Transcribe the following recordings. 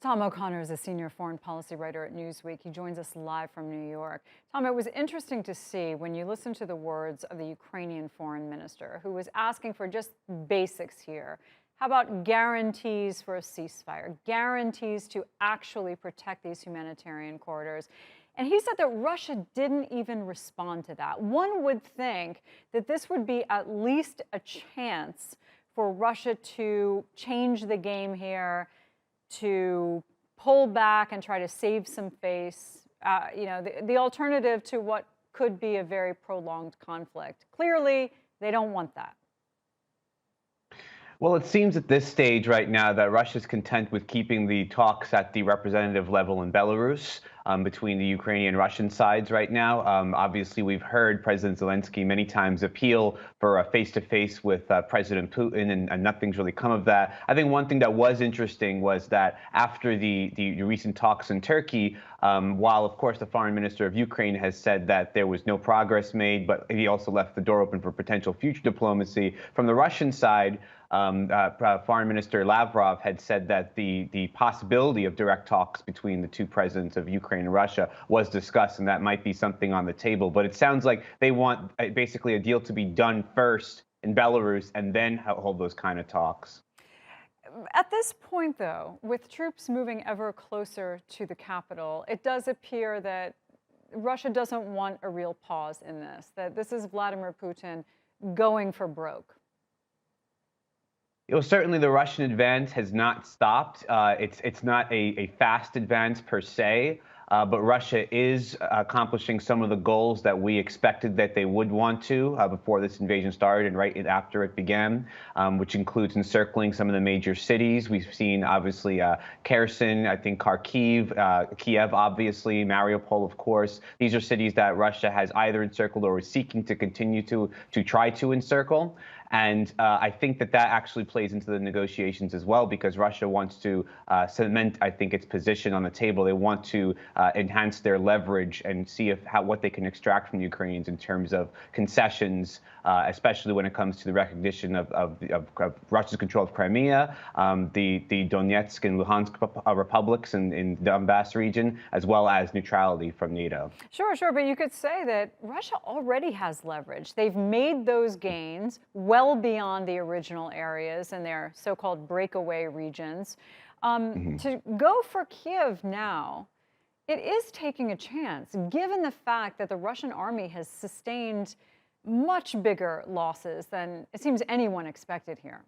Tom O'Connor is a senior foreign policy writer at Newsweek. He joins us live from New York. Tom, it was interesting to see when you listen to the words of the Ukrainian foreign minister, who was asking for just basics here. How about guarantees for a ceasefire, guarantees to actually protect these humanitarian corridors? And he said that Russia didn't even respond to that. One would think that this would be at least a chance for Russia to change the game here, to pull back and try to save some face, the alternative to what could be a very prolonged conflict. Clearly, they don't want that. Well, it seems at this stage right now that Russia's content with keeping the talks at the representative level in Belarus between the Ukrainian and Russian sides right now. Obviously, we've heard President Zelensky many times appeal for a face-to-face with President Putin, and nothing's really come of that. I think one thing that was interesting was that after the recent talks in Turkey, while, of course, the foreign minister of Ukraine has said that there was no progress made, but he also left the door open for potential future diplomacy, from the Russian side, Foreign Minister Lavrov had said that the possibility of direct talks between the two presidents of Ukraine and Russia was discussed, and that might be something on the table. But it sounds like they want basically a deal to be done first in Belarus and then hold those kind of talks. At this point, though, with troops moving ever closer to the capital, it does appear that Russia doesn't want a real pause in this, that this is Vladimir Putin going for broke. Certainly the Russian advance has not stopped. It's not a fast advance per se, but Russia is accomplishing some of the goals that we expected that they would want to before this invasion started and right after it began, which includes encircling some of the major cities. We've seen, obviously, Kherson, I think Kharkiv, Kiev, obviously, Mariupol, of course. These are cities that Russia has either encircled or is seeking to continue to try to encircle. And I think that actually plays into the negotiations as well, because Russia wants to cement, I think, its position on the table. They want to enhance their leverage and see what they can extract from the Ukrainians in terms of concessions, especially when it comes to the recognition of Russia's control of Crimea, the Donetsk and Luhansk republics in the Donbass region, as well as neutrality from NATO. Sure, but you could say that Russia already has leverage. They've made those gains well beyond the original areas in their so-called breakaway regions. To go for Kiev now, it is taking a chance, given the fact that the Russian army has sustained much bigger losses than it seems anyone expected here.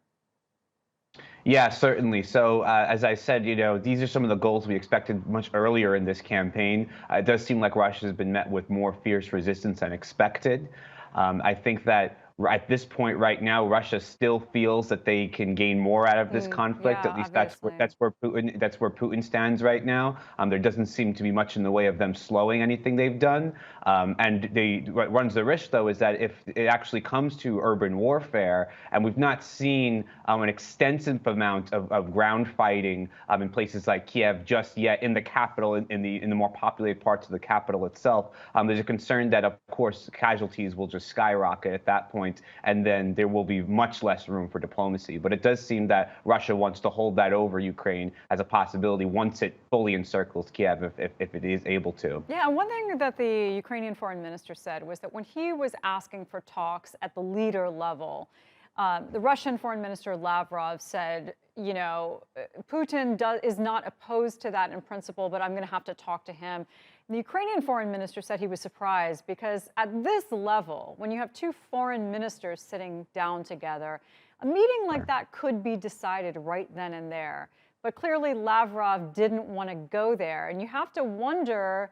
Yeah, certainly. So, as I said, these are some of the goals we expected much earlier in this campaign. It does seem like Russia has been met with more fierce resistance than expected. I think that at this point right now, Russia still feels that they can gain more out of this conflict. Yeah, At least obviously. that's where Putin stands right now. There doesn't seem to be much in the way of them slowing anything they've done. And what runs the risk, though, is that if it actually comes to urban warfare, and we've not seen an extensive amount of ground fighting in places like Kiev just yet, in the capital, in the more populated parts of the capital itself, there's a concern that, of course, casualties will just skyrocket at that point, and then there will be much less room for diplomacy. But it does seem that Russia wants to hold that over Ukraine as a possibility once it fully encircles Kiev, if it is able to. Yeah, and one thing that the Ukrainian foreign minister said was that when he was asking for talks at the leader level, the Russian foreign minister Lavrov said, Putin is not opposed to that in principle, but I'm going to have to talk to him. The Ukrainian foreign minister said he was surprised because at this level, when you have two foreign ministers sitting down together, a meeting like that could be decided right then and there. But clearly Lavrov didn't want to go there. And you have to wonder,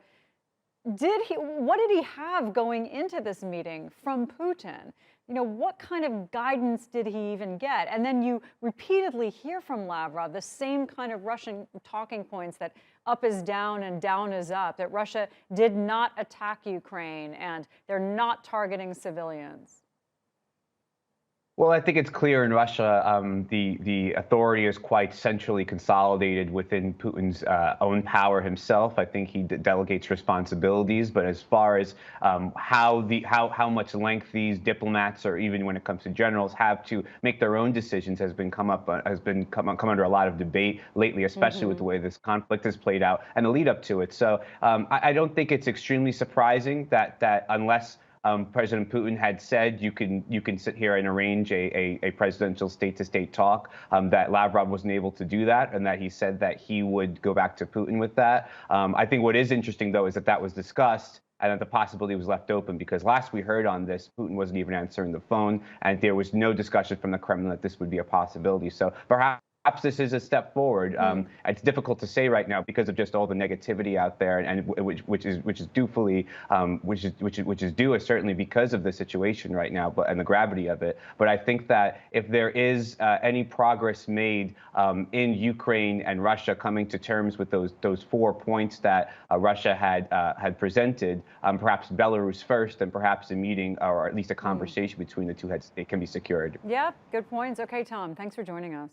what did he have going into this meeting from Putin? What kind of guidance did he even get? And then you repeatedly hear from Lavrov the same kind of Russian talking points, that up is down and down is up, that Russia did not attack Ukraine and they're not targeting civilians. Well, I think it's clear in Russia, the authority is quite centrally consolidated within Putin's own power himself. I think he delegates responsibilities, but as far as how much length these diplomats, or even when it comes to generals, have to make their own decisions has come under a lot of debate lately, especially with the way this conflict has played out and the lead up to it. So I don't think it's extremely surprising that unless President Putin had said you can sit here and arrange a presidential state-to-state talk, that Lavrov wasn't able to do that, and that he said that he would go back to Putin with that. I think what is interesting, though, is that was discussed and that the possibility was left open, because last we heard on this, Putin wasn't even answering the phone, and there was no discussion from the Kremlin that this would be a possibility. So perhaps this is a step forward. It's difficult to say right now because of just all the negativity out there, and which is due certainly because of the situation right now, and the gravity of it. But I think that if there is any progress made in Ukraine and Russia coming to terms with those 4 points that Russia had presented, perhaps Belarus first, and perhaps a meeting or at least a conversation between the two heads of state can be secured. Yeah, good points. Okay, Tom, thanks for joining us.